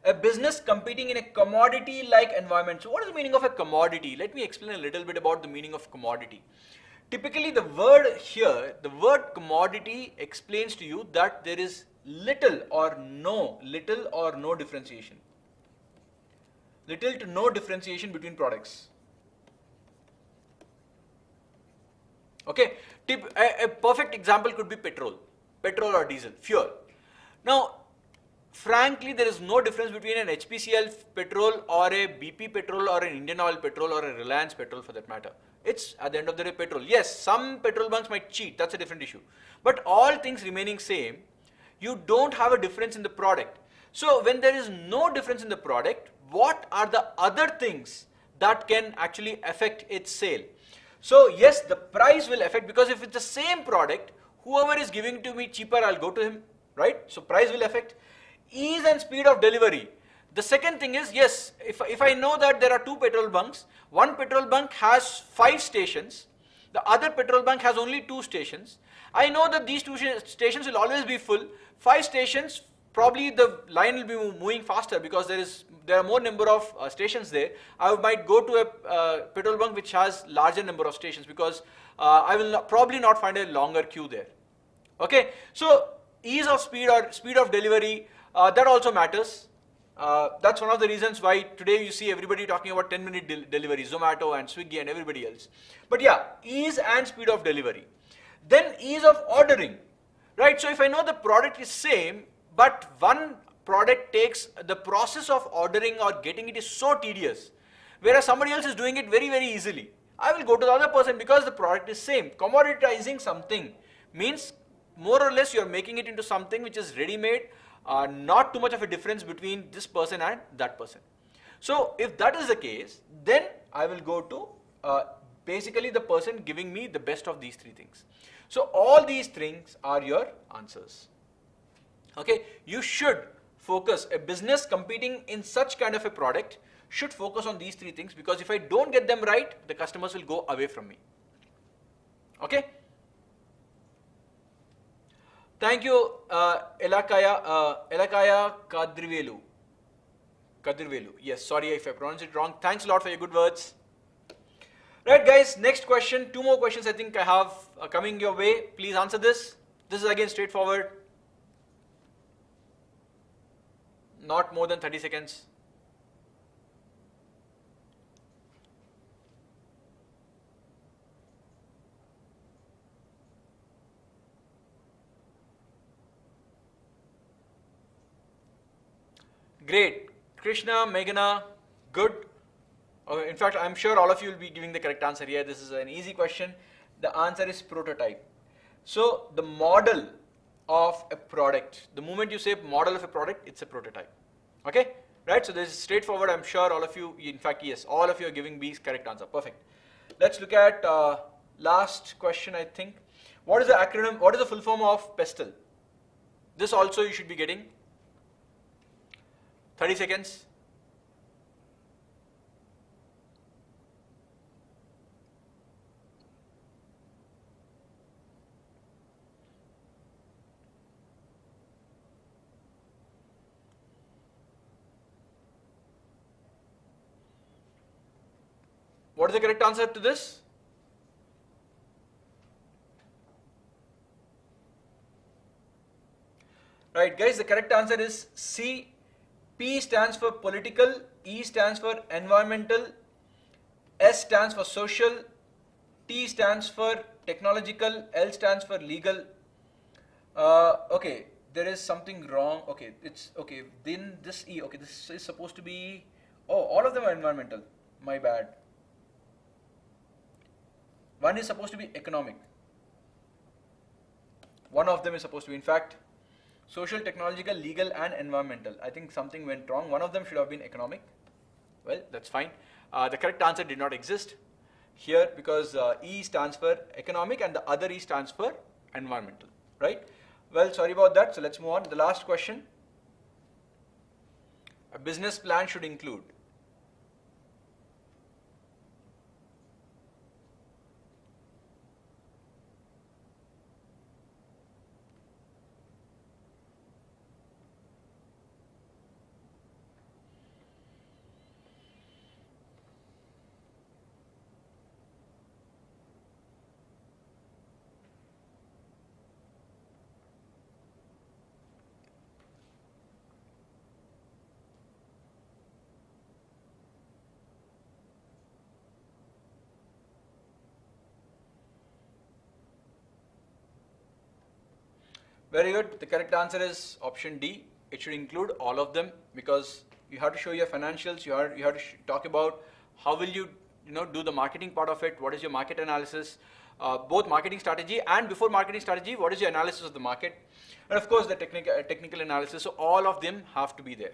A business competing in a commodity-like environment. So what is the meaning of a commodity? Let me explain a little bit about the meaning of commodity. Typically, the word here, the word commodity explains to you that there is little or no differentiation. Little to no differentiation between products. Okay, a perfect example could be petrol or diesel, fuel. Now, frankly, there is no difference between an HPCL petrol or a BP petrol or an Indian Oil petrol or a Reliance petrol for that matter. It's at the end of the day petrol. Yes, some petrol bunks might cheat, that's a different issue. But all things remaining same, you don't have a difference in the product. So when there is no difference in the product, what are the other things that can actually affect its sale? So yes, the price will affect, because if it's the same product, whoever is giving to me cheaper, I'll go to him, right? So price will affect. Ease and speed of delivery. The second thing is, yes, if I know that there are two petrol bunks, one petrol bunk has 5 stations, the other petrol bunk has only 2 stations. I know that these 2 stations will always be full. 5 stations, probably the line will be moving faster because there are more number of stations there. I might go to a petrol bunk which has larger number of stations because I will probably not find a longer queue there. Okay, so ease of speed or speed of delivery, that also matters. That's one of the reasons why today you see everybody talking about 10-minute delivery, Zomato and Swiggy and everybody else. But yeah, ease and speed of delivery. Then ease of ordering, right? So if I know the product is same, but one product takes, the process of ordering or getting it is so tedious, whereas somebody else is doing it very, very easily. I will go to the other person because the product is same. Commoditizing something means more or less you are making it into something which is ready-made, not too much of a difference between this person and that person. So if that is the case, then I will go to basically the person giving me the best of these 3 things. So all these things are your answers. Okay, you should focus, a business competing in such kind of a product should focus on these 3 things, because if I don't get them right, the customers will go away from me. Okay. Thank you, Elakaya Kadirvelu. Yes, sorry if I pronounced it wrong. Thanks a lot for your good words. Right, guys, next question. 2 more questions I think I have coming your way. Please answer this. This is again straightforward. Not more than 30 seconds. Great. Krishna, Meghna, good. In fact, I'm sure all of you will be giving the correct answer here. This is an easy question. The answer is prototype. So the model of a product, the moment you say model of a product, it's a prototype. Okay? Right? So this is straightforward. I'm sure all of you, in fact, yes, all of you are giving B's correct answer. Perfect. Let's look at last question, I think. What is the acronym? What is the full form of PESTLE? This also you should be getting. 30 seconds. What is the correct answer to this? Right, guys, the correct answer is C, P stands for political, E stands for environmental, S stands for social, T stands for technological, L stands for legal. Okay, there is something wrong. Okay, it's okay. Then this E. Okay, this is supposed to be. Oh, all of them are environmental. My bad. One is supposed to be economic. One of them is supposed to be, in fact, social, technological, legal, and environmental. I think something went wrong. One of them should have been economic. Well, that's fine. The correct answer did not exist here because E stands for economic and the other E stands for environmental, right? Well, sorry about that. So let's move on. The last question. A business plan should include. Very good. The correct answer is option D. It should include all of them because you have to show your financials. You have to talk about how will you do the marketing part of it. What is your market analysis? Both marketing strategy and before marketing strategy, what is your analysis of the market? And of course, the technical analysis. So all of them have to be there.